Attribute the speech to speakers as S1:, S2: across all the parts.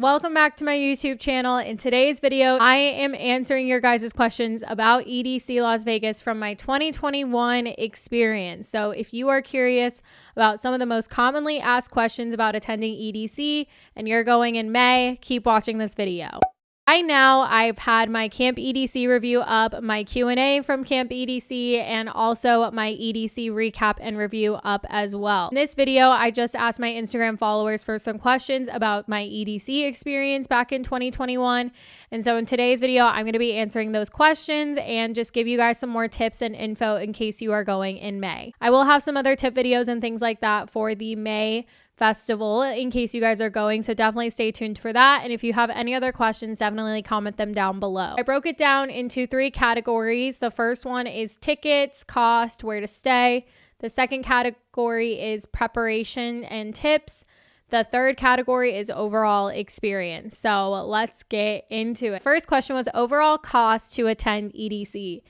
S1: Welcome back to my YouTube channel. In today's video, I am answering your guys' questions about EDC Las Vegas from my 2021 experience. So if you are curious about some of the most commonly asked questions about attending EDC and you're going in May, keep watching this video. Right now, I've had my Camp EDC review up, my Q&A from Camp EDC, and also my EDC recap and review up as well. In this video, I just asked my Instagram followers for some questions about my EDC experience back in 2021. And so in today's video, I'm going to be answering those questions and just give you guys some more tips and info in case you are going in May. I will have some other tip videos and things like that for the May festival in case you guys are going, so definitely stay tuned for that. And if you have any other questions, definitely comment them down below. I broke it down into 3 categories. The first one is tickets, cost, where to stay. The second category is preparation and tips. The third category is overall experience. So let's get into it. First question was overall cost to attend EDC.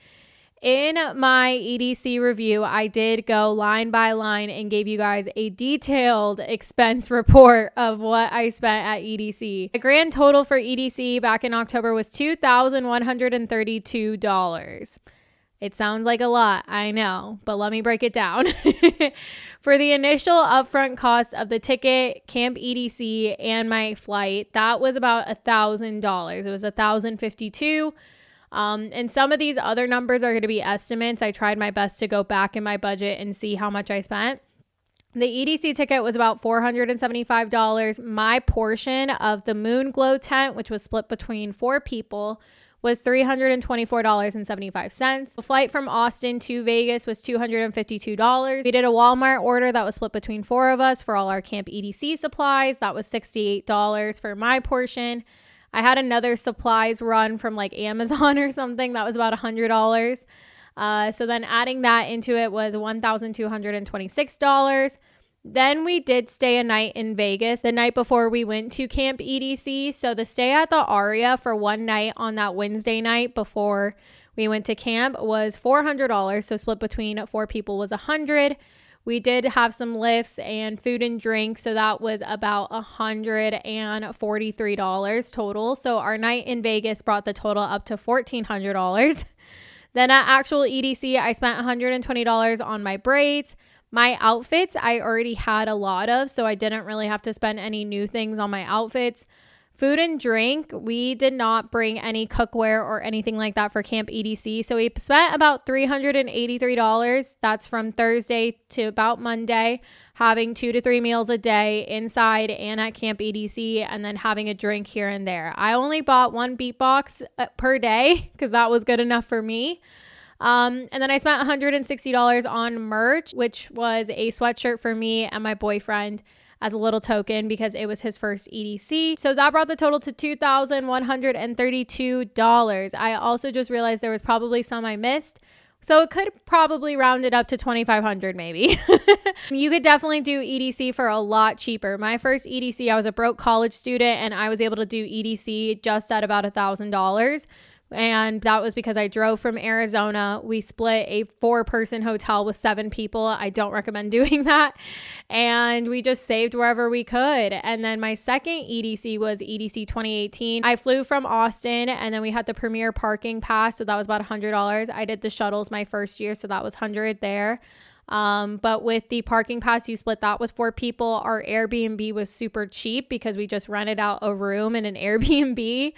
S1: In my EDC review, I did go line by line and gave you guys a detailed expense report of what I spent at EDC. The grand total for EDC back in October was $2,132. It sounds like a lot, I know, but let me break it down. For the initial upfront cost of the ticket, Camp EDC, and my flight, that was about $1,000. It was $1,052. And some of these other numbers are going to be estimates. I tried my best to go back in my budget and see how much I spent. The EDC ticket was about $475. My portion of the Moon Glow tent, which was split between 4 people, was $324.75. The flight from Austin to Vegas was $252. We did a Walmart order that was split between 4 of us for all our Camp EDC supplies. That was $68 for my portion. I had another supplies run from like Amazon or something. That was about $100. So then adding that into it was $1,226. Then we did stay a night in Vegas the night before we went to Camp EDC. So the stay at the Aria for one night on that Wednesday night before we went to camp was $400. So split between 4 people was $100. We did have some lifts and food and drink, so that was about $143 total. So our night in Vegas brought the total up to $1,400. Then at actual EDC, I spent $120 on my braids. My outfits, I already had a lot of, so I didn't really have to spend any new things on my outfits. Food and drink, we did not bring any cookware or anything like that for Camp EDC. So we spent about $383. That's from Thursday to about Monday, having 2 to 3 meals a day inside and at Camp EDC, and then having a drink here and there. I only bought 1 beatbox per day because that was good enough for me. And then I spent $160 on merch, which was a sweatshirt for me and my boyfriend as a little token because it was his first EDC. So that brought the total to $2,132. I also just realized there was probably some I missed. So it could probably round it up to $2,500 maybe. You could definitely do EDC for a lot cheaper. My first EDC, I was a broke college student and I was able to do EDC just at about $1,000. And that was because I drove from Arizona. We split a 4-person hotel with 7 people. I don't recommend doing that. And we just saved wherever we could. And then my second EDC was EDC 2018. I flew from Austin and then we had the premier parking pass. So that was about $100. I did the shuttles my first year. So that was $100 there. But with the parking pass, you split that with 4 people. Our Airbnb was super cheap because we just rented out a room in an Airbnb.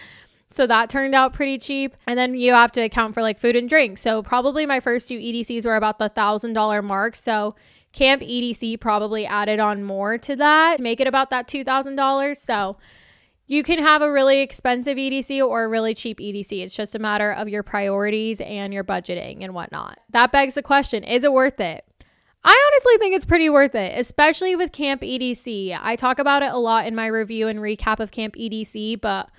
S1: So that turned out pretty cheap. And then you have to account for like food and drink. So probably my first 2 EDCs were about the $1,000 mark. So Camp EDC probably added on more to that, make it about that $2,000. So you can have a really expensive EDC or a really cheap EDC. It's just a matter of your priorities and your budgeting and whatnot. That begs the question, is it worth it? I honestly think it's pretty worth it, especially with Camp EDC. I talk about it a lot in my review and recap of Camp EDC, but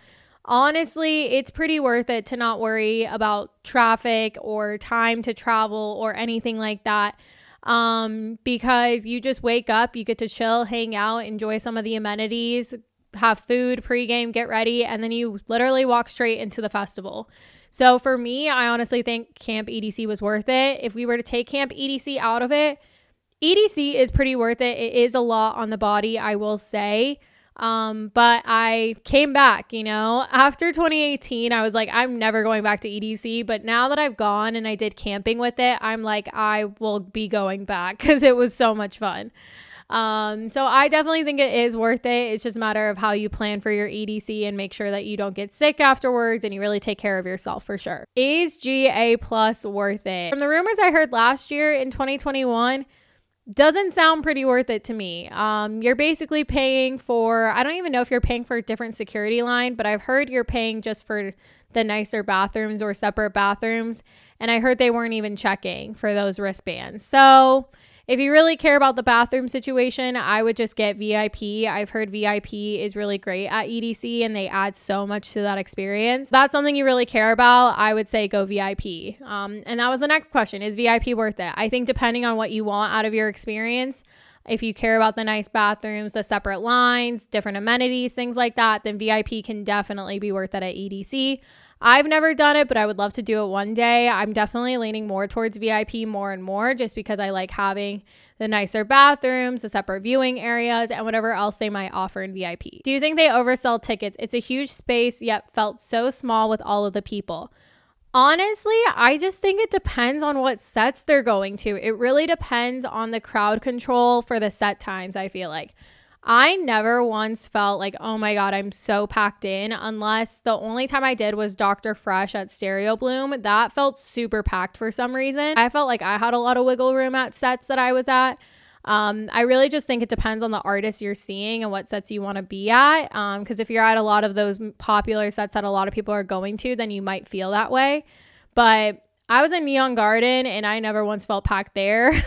S1: honestly, it's pretty worth it to not worry about traffic or time to travel or anything like that. Because you just wake up, you get to chill, hang out, enjoy some of the amenities, have food, pregame, get ready, and then you literally walk straight into the festival. So for me, I honestly think Camp EDC was worth it. If we were to take Camp EDC out of it, EDC is pretty worth it. It is a lot on the body, I will say. But I came back, after 2018. I was like, I'm never going back to EDC. But now that I've gone and I did camping with it, I'm like, I will be going back because it was so much fun. So I definitely think it is worth it. It's just a matter of how you plan for your EDC and make sure that you don't get sick afterwards and you really take care of yourself for sure. Is GA Plus worth it? From the rumors I heard last year in 2021, doesn't sound pretty worth it to me. You're basically paying for, I don't even know if you're paying for a different security line, but I've heard you're paying just for the nicer bathrooms or separate bathrooms. And I heard they weren't even checking for those wristbands. So if you really care about the bathroom situation, I would just get VIP. I've heard VIP is really great at EDC and they add so much to that experience. If that's something you really care about, I would say go VIP. And that was the next question. Is VIP worth it? I think depending on what you want out of your experience, if you care about the nice bathrooms, the separate lines, different amenities, things like that, then VIP can definitely be worth it at EDC. I've never done it, but I would love to do it one day. I'm definitely leaning more towards VIP more and more just because I like having the nicer bathrooms, the separate viewing areas, and whatever else they might offer in VIP. Do you think they oversell tickets? It's a huge space, yet felt so small with all of the people. Honestly, I just think it depends on what sets they're going to. It really depends on the crowd control for the set times, I feel like. I never once felt like, oh my God, I'm so packed in, unless the only time I did was Dr. Fresh at Stereo Bloom. That felt super packed for some reason. I felt like I had a lot of wiggle room at sets that I was at. I really just think it depends on the artist you're seeing and what sets you want to be at. Because if you're at a lot of those popular sets that a lot of people are going to, then you might feel that way. But I was in Neon Garden and I never once felt packed there.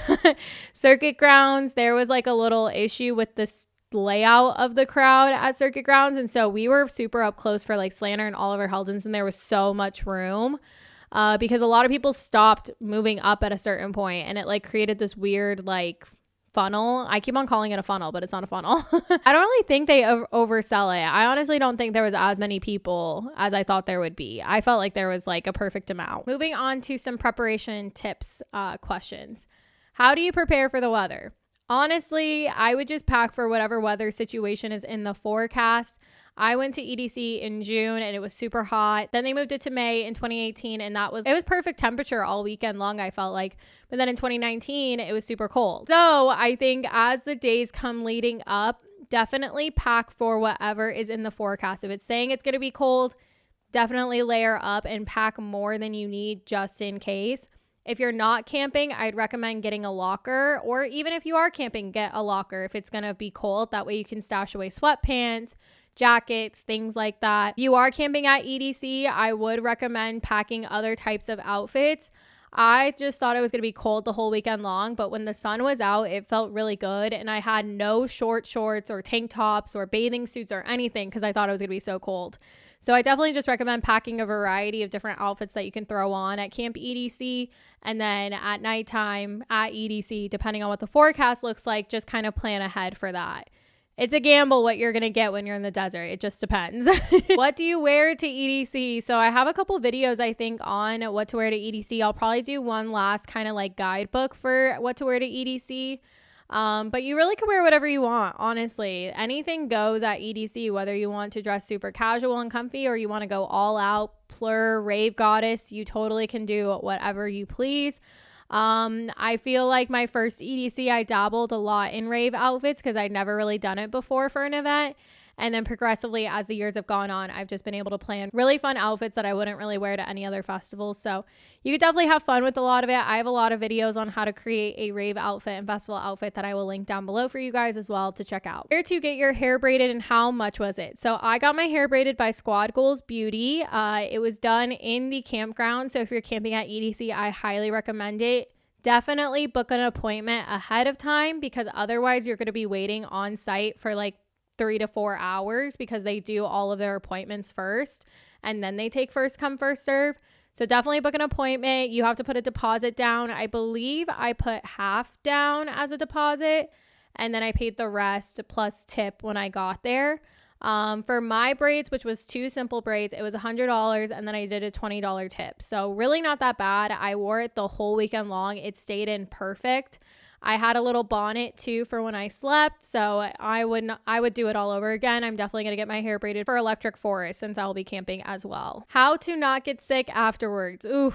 S1: Circuit Grounds, there was like a little issue with this layout of the crowd at Circuit Grounds, and so we were super up close for like Slander and Oliver Heldens, and there was so much room because a lot of people stopped moving up at a certain point, and it like created this weird like funnel. I keep on calling it a funnel, but it's not a funnel. I don't really think they oversell it. I honestly don't think there was as many people as I thought there would be. I felt like there was like a perfect amount. Moving on to some preparation tips questions. How do you prepare for the weather? Honestly, I would just pack for whatever weather situation is in the forecast. I went to EDC in June and it was super hot. Then they moved it to May in 2018 and it was perfect temperature all weekend long, I felt like. But then in 2019, it was super cold. So I think as the days come leading up, definitely pack for whatever is in the forecast. If it's saying it's going to be cold, definitely layer up and pack more than you need just in case. If you're not camping, I'd recommend getting a locker, or even if you are camping, get a locker if it's going to be cold. That way you can stash away sweatpants, jackets, things like that. If you are camping at EDC, I would recommend packing other types of outfits. I just thought it was going to be cold the whole weekend long, but when the sun was out, it felt really good. And I had no short shorts or tank tops or bathing suits or anything because I thought it was going to be so cold. So I definitely just recommend packing a variety of different outfits that you can throw on at Camp EDC. And then at nighttime at EDC, depending on what the forecast looks like, just kind of plan ahead for that. It's a gamble what you're going to get when you're in the desert. It just depends. What do you wear to EDC? So I have a couple videos, I think, on what to wear to EDC. I'll probably do one last kind of like guidebook for what to wear to EDC. But you really can wear whatever you want, honestly. Anything goes at EDC, whether you want to dress super casual and comfy or you want to go all out, plur, rave goddess, you totally can do whatever you please. I feel like my first EDC, I dabbled a lot in rave outfits because I'd never really done it before for an event. And then progressively, as the years have gone on, I've just been able to plan really fun outfits that I wouldn't really wear to any other festival. So you could definitely have fun with a lot of it. I have a lot of videos on how to create a rave outfit and festival outfit that I will link down below for you guys as well to check out. Where to get your hair braided and how much was it? So I got my hair braided by Squad Goals Beauty. It was done in the campground. So if you're camping at EDC, I highly recommend it. Definitely book an appointment ahead of time because otherwise you're going to be waiting on site for like 3 to 4 hours because they do all of their appointments first and then they take first come first serve. So definitely book an appointment. You have to put a deposit down. I believe I put half down as a deposit and then I paid the rest plus tip when I got there. For my braids, which was 2 simple braids, it was $100 and then I did a $20 tip. So really not that bad. I wore it the whole weekend long. It stayed in perfect. I had a little bonnet too for when I slept, so I would do it all over again. I'm definitely going to get my hair braided for electric forest since I'll be camping as well. How to not get sick afterwards. Ooh,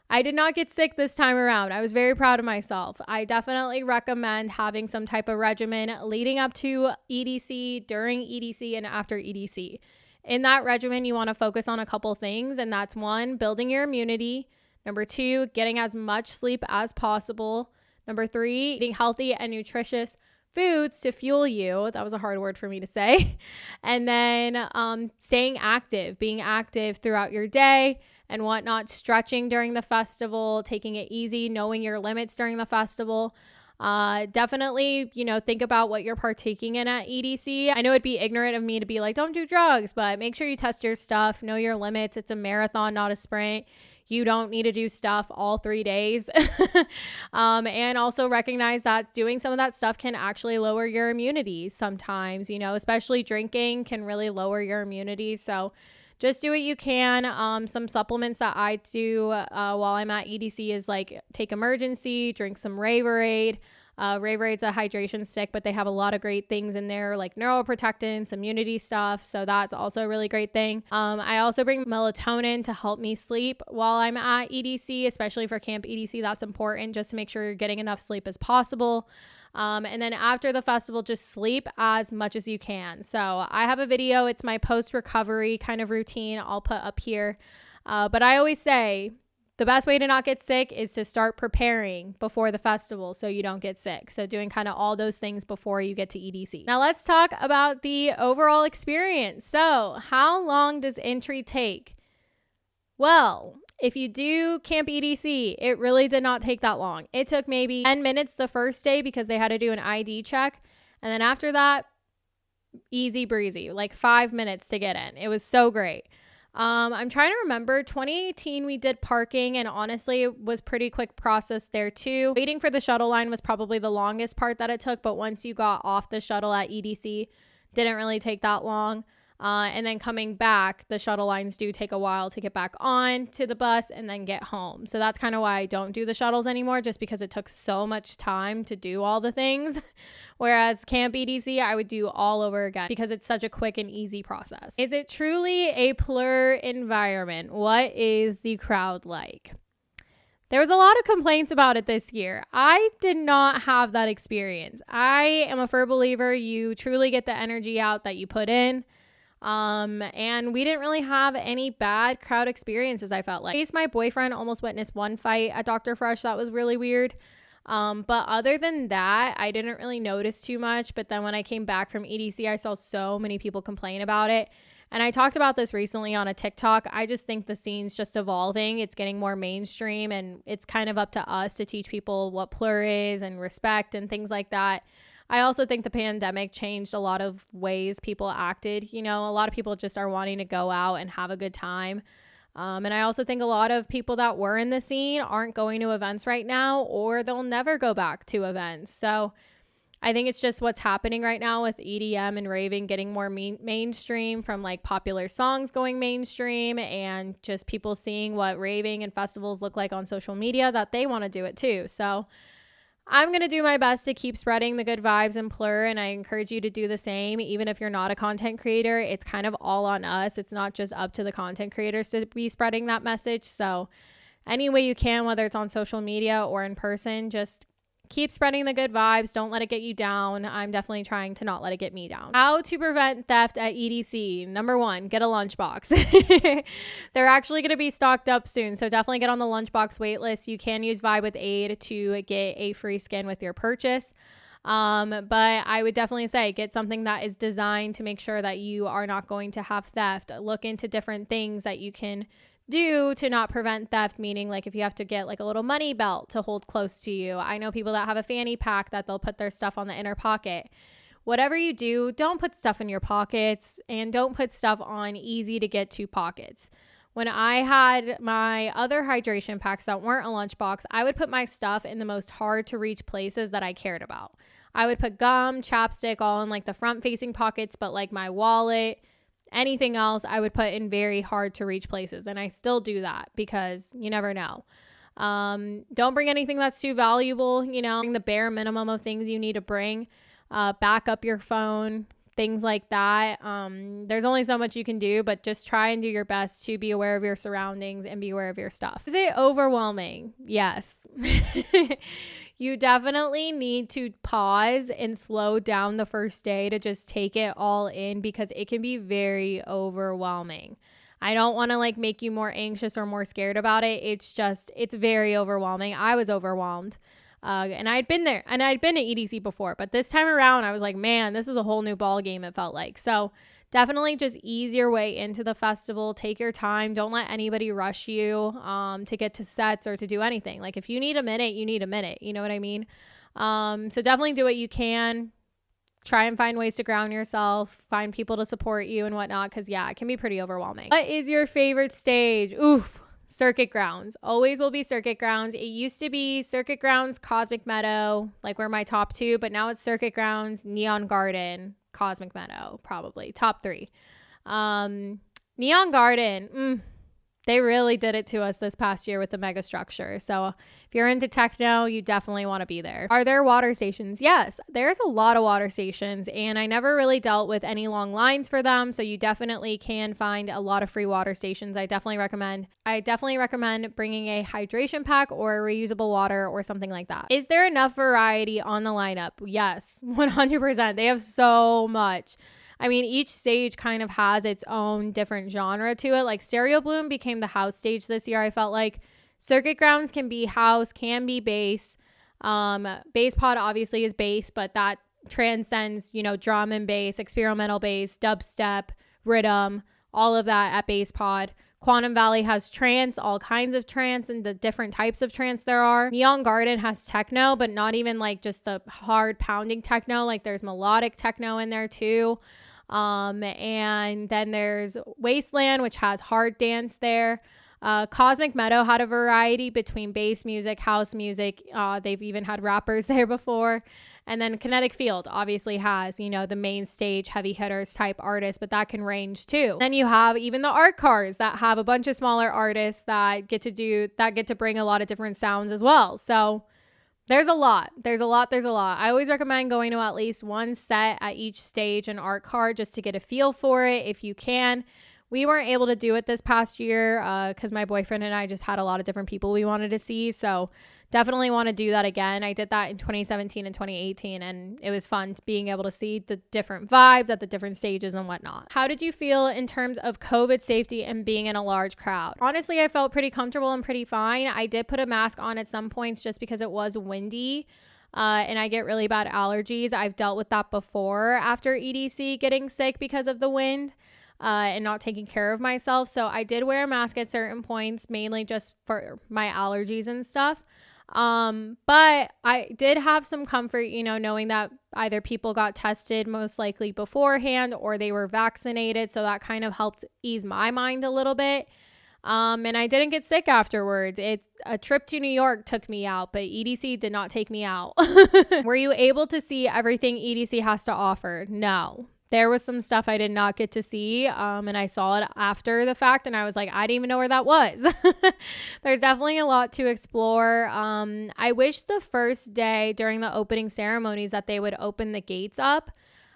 S1: I did not get sick this time around. I was very proud of myself. I definitely recommend having some type of regimen leading up to EDC, during EDC, and after EDC. In that regimen, you want to focus on a couple things, and that's 1, building your immunity. Number 2, getting as much sleep as possible. Number 3, eating healthy and nutritious foods to fuel you. That was a hard word for me to say. And then staying active, being active throughout your day and whatnot, stretching during the festival, taking it easy, knowing your limits during the festival. Definitely, think about what you're partaking in at EDC. I know it'd be ignorant of me to be like, don't do drugs, but make sure you test your stuff, know your limits. It's a marathon, not a sprint. You don't need to do stuff all 3 days. And also recognize that doing some of that stuff can actually lower your immunity sometimes, especially drinking can really lower your immunity. So just do what you can. Some supplements that I do while I'm at EDC is like take Emergency, drink some Raverade. Raverade's a hydration stick, but they have a lot of great things in there like neuroprotectants, immunity stuff. So that's also a really great thing. I also bring melatonin to help me sleep while I'm at EDC, especially for Camp EDC. That's important just to make sure you're getting enough sleep as possible. And then after the festival, just sleep as much as you can. So I have a video. It's my post-recovery kind of routine I'll put up here. But I always say the best way to not get sick is to start preparing before the festival so you don't get sick. So doing kind of all those things before you get to EDC. Now let's talk about the overall experience. So how long does entry take? Well, if you do Camp EDC, it really did not take that long. It took maybe 10 minutes the first day because they had to do an ID check. And then after that, easy breezy, like 5 minutes to get in. It was so great. I'm trying to remember 2018 we did parking, and honestly it was pretty quick process there too. Waiting for the shuttle line was probably the longest part that it took, but once you got off the shuttle at EDC, didn't really take that long. And then coming back, the shuttle lines do take a while to get back on to the bus and then get home. So that's kind of why I don't do the shuttles anymore, just because it took so much time to do all the things. Whereas Camp EDC, I would do all over again because it's such a quick and easy process. Is it truly a plur environment? What is the crowd like? There was a lot of complaints about it this year. I did not have that experience. I am a firm believer you truly get the energy out that you put in. And we didn't really have any bad crowd experiences, I felt like. At least my boyfriend almost witnessed one fight at Dr. Fresh. That was really weird. But other than that, I didn't really notice too much. But then when I came back from EDC, I saw so many people complain about it. And I talked about this recently on a TikTok. I just think the scene's just evolving. It's getting more mainstream, and it's kind of up to us to teach people what plur is and respect and things like that. I also think the pandemic changed a lot of ways people acted. A lot of people just are wanting to go out and have a good time. And I also think a lot of people that were in the scene aren't going to events right now, or they'll never go back to events. So I think it's just what's happening right now with EDM and raving getting more mainstream, from like popular songs going mainstream, and just people seeing what raving and festivals look like on social media, that they want to do it too. So I'm going to do my best to keep spreading the good vibes in plur, and I encourage you to do the same. Even if you're not a content creator, it's kind of all on us. It's not just up to the content creators to be spreading that message. So any way you can, whether it's on social media or in person, just keep spreading the good vibes. Don't let it get you down. I'm definitely trying to not let it get me down. How to prevent theft at EDC. Number 1, get a lunchbox. They're actually going to be stocked up soon, so definitely get on the lunchbox wait list. You can use Vibe with Aid to get a free skin with your purchase. But I would definitely say get something that is designed to make sure that you are not going to have theft. Look into different things that you can do to not prevent theft, meaning like if you have to get like a little money belt to hold close to you. I know people that have a fanny pack that they'll put their stuff on the inner pocket. Whatever you do, don't put stuff in your pockets, and don't put stuff on easy to get to pockets. When I had my other hydration packs that weren't a lunchbox, I would put my stuff in the most hard to reach places that I cared about. I would put gum, chapstick, all in like the front facing pockets, but like my wallet, anything else I would put in very hard to reach places. And I still do that because you never know. Don't bring anything that's too valuable, you know, bring the bare minimum of things you need to bring. Back up your phone, things like that. There's only so much you can do, but just try and do your best to be aware of your surroundings and be aware of your stuff. Is it overwhelming? Yes. You definitely need to pause and slow down the first day to just take it all in, because it can be very overwhelming. I don't want to like make you more anxious or more scared about it. It's very overwhelming. I was overwhelmed. And I'd been there, and I'd been to EDC before, but this time around I was like, man, this is a whole new ball game, it felt like. So definitely just ease your way into the festival. Take your time. Don't let anybody rush you to get to sets or to do anything. Like if you need a minute, you need a minute. You know what I mean? So definitely do what you can. Try and find ways to ground yourself, find people to support you and whatnot, because yeah, it can be pretty overwhelming. What is your favorite stage? Oof. Circuit Grounds. Always will be Circuit Grounds. It used to be Circuit Grounds, Cosmic Meadow, like were my top two, but now it's Circuit Grounds, Neon Garden, Cosmic Meadow, probably top three. Neon Garden, they really did it to us this past year with the mega structure. So if you're into techno, you definitely want to be there. Are there water stations? Yes, there's a lot of water stations, and I never really dealt with any long lines for them. So you definitely can find a lot of free water stations. I definitely recommend bringing a hydration pack or reusable water or something like that. Is there enough variety on the lineup? Yes, 100%. They have so much. I mean, each stage kind of has its own different genre to it. Like Stereo Bloom became the house stage this year. I felt like Circuit Grounds can be house, can be bass. Bass Pod obviously is bass, but that transcends, you know, drum and bass, experimental bass, dubstep, rhythm, all of that at Bass Pod. Quantum Valley has trance, all kinds of trance, and the different types of trance there are. Neon Garden has techno, but not even like just the hard pounding techno. Like there's melodic techno in there too. And then there's Wasteland, which has hard dance there. Cosmic Meadow had a variety between bass music, house music. They've even had rappers there before. And then Kinetic Field obviously has, you know, the main stage heavy hitters type artists, but that can range too. Then you have even the art cars that have a bunch of smaller artists that get to bring a lot of different sounds as well. So there's a lot. I always recommend going to at least one set at each stage and art card just to get a feel for it if you can. We weren't able to do it this past year because my boyfriend and I just had a lot of different people we wanted to see. So definitely want to do that again. I did that in 2017 and 2018, and it was fun being able to see the different vibes at the different stages and whatnot. How did you feel in terms of COVID safety and being in a large crowd? Honestly, I felt pretty comfortable and pretty fine. I did put a mask on at some points just because it was windy. And I get really bad allergies. I've dealt with that before after EDC, getting sick because of the wind. And not taking care of myself. So I did wear a mask at certain points, mainly just for my allergies and stuff. But I did have some comfort, you know, knowing that either people got tested most likely beforehand or they were vaccinated. So that kind of helped ease my mind a little bit. And I didn't get sick afterwards. A trip to New York took me out, but EDC did not take me out. Were you able to see everything EDC has to offer? No. There was some stuff I did not get to see, and I saw it after the fact, and I was like, I didn't even know where that was. There's definitely a lot to explore. I wish the first day during the opening ceremonies that they would open the gates up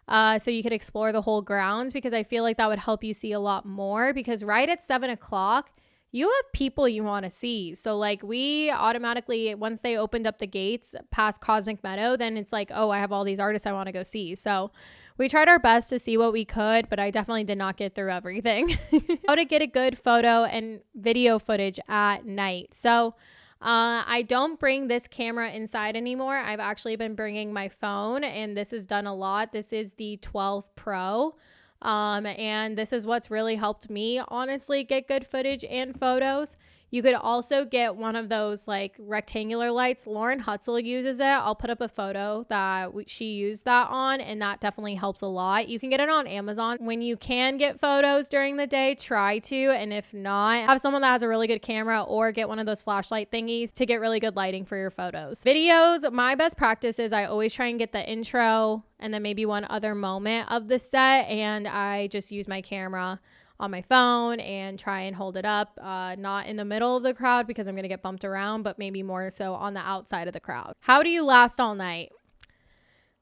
S1: so you could explore the whole grounds, because I feel like that would help you see a lot more, because right at 7 o'clock, you have people you want to see. So like we automatically, once they opened up the gates past Cosmic Meadow, then it's like, oh, I have all these artists I want to go see. So we tried our best to see what we could, but I definitely did not get through everything. How to get a good photo and video footage at night. So I don't bring this camera inside anymore. I've actually been bringing my phone, and this is done a lot. This is the 12 Pro. And this is what's really helped me, honestly, get good footage and photos. You could also get one of those like rectangular lights. Lauren Hutzel uses it. I'll put up a photo that she used that on, and that definitely helps a lot. You can get it on Amazon. When you can get photos during the day, try to, and if not, have someone that has a really good camera or get one of those flashlight thingies to get really good lighting for your photos. Videos, my best practice is I always try and get the intro and then maybe one other moment of the set, and I just use my camera on my phone and try and hold it up, not in the middle of the crowd because I'm going to get bumped around, but maybe more so on the outside of the crowd. How do you last all night?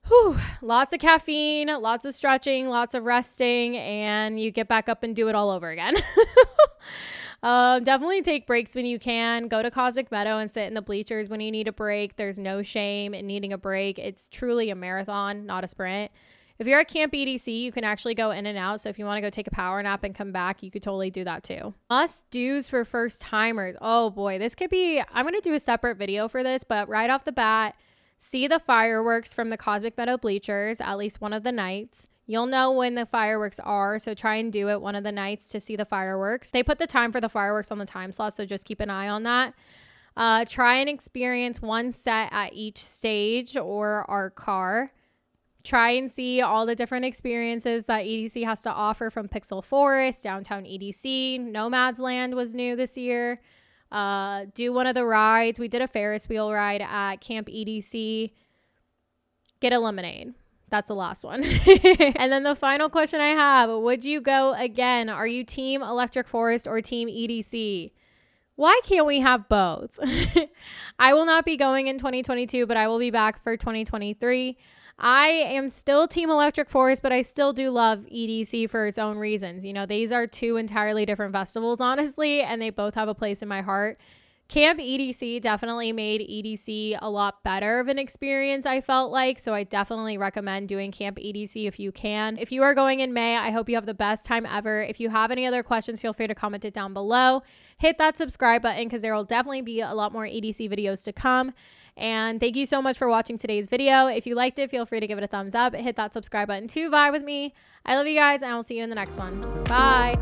S1: Whew, lots of caffeine, lots of stretching, lots of resting, and you get back up and do it all over again. Definitely take breaks when you can. Go to Cosmic Meadow and sit in the bleachers when you need a break. There's no shame in needing a break. It's truly a marathon, not a sprint. If you're at Camp EDC, you can actually go in and out. So if you want to go take a power nap and come back, you could totally do that too. Must-dos for first timers. Oh boy, this could be, I'm going to do a separate video for this, but right off the bat, see the fireworks from the Cosmic Meadow bleachers at least one of the nights. You'll know when the fireworks are, so try and do it one of the nights to see the fireworks. They put the time for the fireworks on the time slot, so just keep an eye on that. Try and experience one set at each stage or our car. Try and see all the different experiences that EDC has to offer, from Pixel Forest, Downtown EDC, Nomad's Land was new this year. Do one of the rides. We did a Ferris wheel ride at Camp EDC. Get a lemonade. That's the last one. And then the final question I have, would you go again? Are you team Electric Forest or team EDC? Why can't we have both? I will not be going in 2022, but I will be back for 2023. I am still team Electric Forest, but I still do love EDC for its own reasons. You know, these are two entirely different festivals, honestly, and they both have a place in my heart. Camp EDC definitely made EDC a lot better of an experience, I felt like. So I definitely recommend doing Camp EDC if you can. If you are going in May, I hope you have the best time ever. If you have any other questions, feel free to comment it down below. Hit that subscribe button because there will definitely be a lot more EDC videos to come. And thank you so much for watching today's video. If you liked it, feel free to give it a thumbs up. Hit that subscribe button to vibe with me. I love you guys, and I will see you in the next one. Bye.